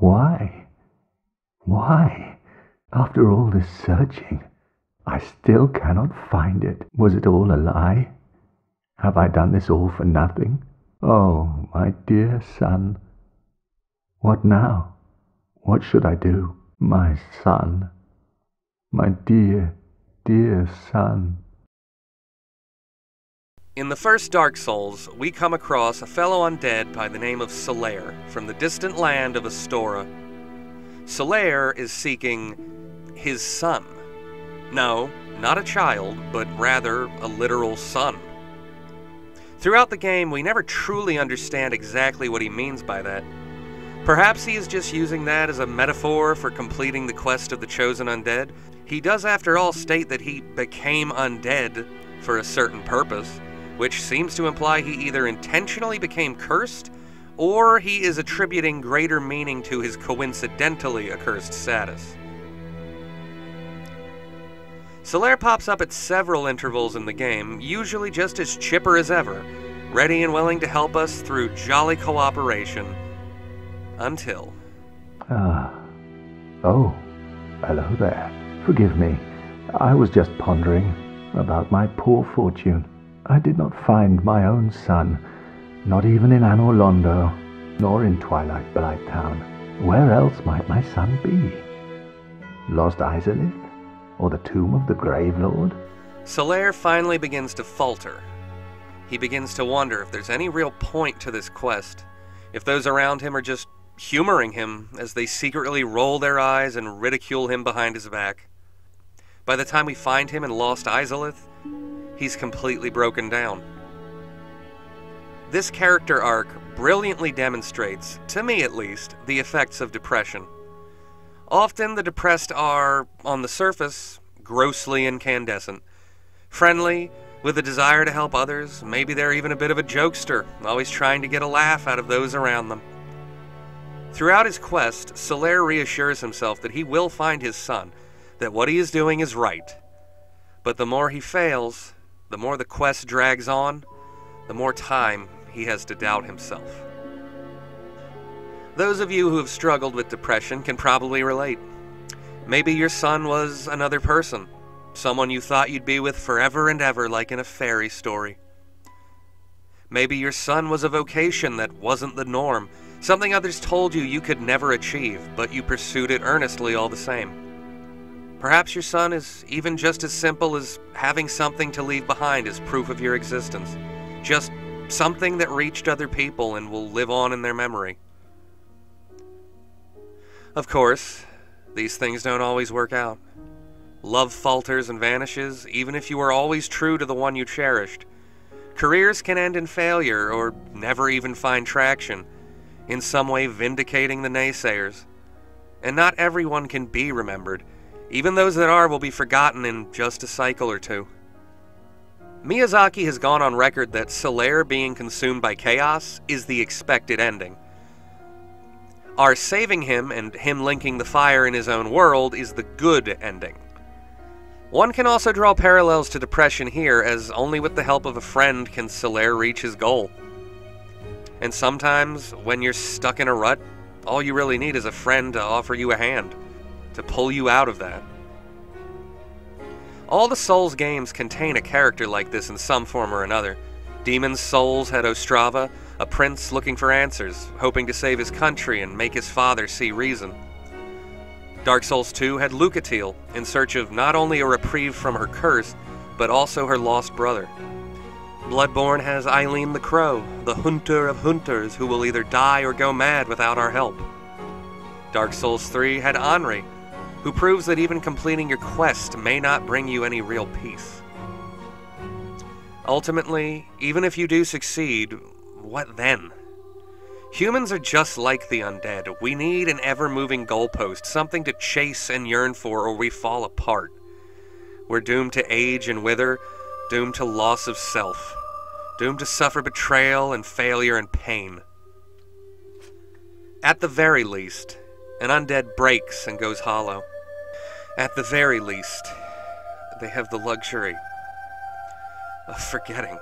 Why? Why? After all this searching, I still cannot find it. Was it all a lie? Have I done this all for nothing? Oh, my dear son. What now? What should I do? My son. My dear, dear son. In the first Dark Souls, we come across a fellow undead by the name of Solaire from the distant land of Astora. Solaire is seeking his son. No, not a child, but rather a literal son. Throughout the game, we never truly understand exactly what he means by that. Perhaps he is just using that as a metaphor for completing the quest of the chosen undead. He does, after all, state that he became undead for a certain purpose, which seems to imply he either intentionally became cursed, or he is attributing greater meaning to his coincidentally accursed status. Solaire pops up at several intervals in the game, usually just as chipper as ever, ready and willing to help us through jolly cooperation. Until... Oh, hello there. Forgive me. I was just pondering about my poor fortune. I did not find my own son, not even in Anor Londo, nor in Twilight Blighttown. Where else might my son be? Lost Izalith? Or the tomb of the Grave Lord? Solaire finally begins to falter. He begins to wonder if there's any real point to this quest, if those around him are just humoring him as they secretly roll their eyes and ridicule him behind his back. By the time we find him in Lost Izalith, he's completely broken down. This character arc brilliantly demonstrates, to me at least, the effects of depression. Often the depressed are, on the surface, grossly incandescent. Friendly, with a desire to help others, maybe they're even a bit of a jokester, always trying to get a laugh out of those around them. Throughout his quest, Solaire reassures himself that he will find his son, that what he is doing is right. But the more he fails, the more the quest drags on, the more time he has to doubt himself. Those of you who have struggled with depression can probably relate. Maybe your son was another person, someone you thought you'd be with forever and ever like in a fairy story. Maybe your son was a vocation that wasn't the norm, something others told you could never achieve, but you pursued it earnestly all the same. Perhaps your son is even just as simple as having something to leave behind as proof of your existence. Just something that reached other people and will live on in their memory. Of course, these things don't always work out. Love falters and vanishes, even if you were always true to the one you cherished. Careers can end in failure or never even find traction, in some way vindicating the naysayers. And not everyone can be remembered. Even those that are will be forgotten in just a cycle or two. Miyazaki has gone on record that Solaire being consumed by chaos is the expected ending. Our saving him and him linking the fire in his own world is the good ending. One can also draw parallels to depression here, as only with the help of a friend can Solaire reach his goal. And sometimes, when you're stuck in a rut, all you really need is a friend to offer you a hand, to pull you out of that. All the Souls games contain a character like this in some form or another. Demon's Souls had Ostrava, a prince looking for answers, hoping to save his country and make his father see reason. Dark Souls 2 had Lucatiel, in search of not only a reprieve from her curse, but also her lost brother. Bloodborne has Eileen the Crow, the hunter of hunters who will either die or go mad without our help. Dark Souls 3 had Henri, who proves that even completing your quest may not bring you any real peace. Ultimately, even if you do succeed, what then? Humans are just like the undead. We need an ever-moving goalpost, something to chase and yearn for, or we fall apart. We're doomed to age and wither, doomed to loss of self, doomed to suffer betrayal and failure and pain. At the very least, an undead breaks and goes hollow. At the very least, they have the luxury of forgetting.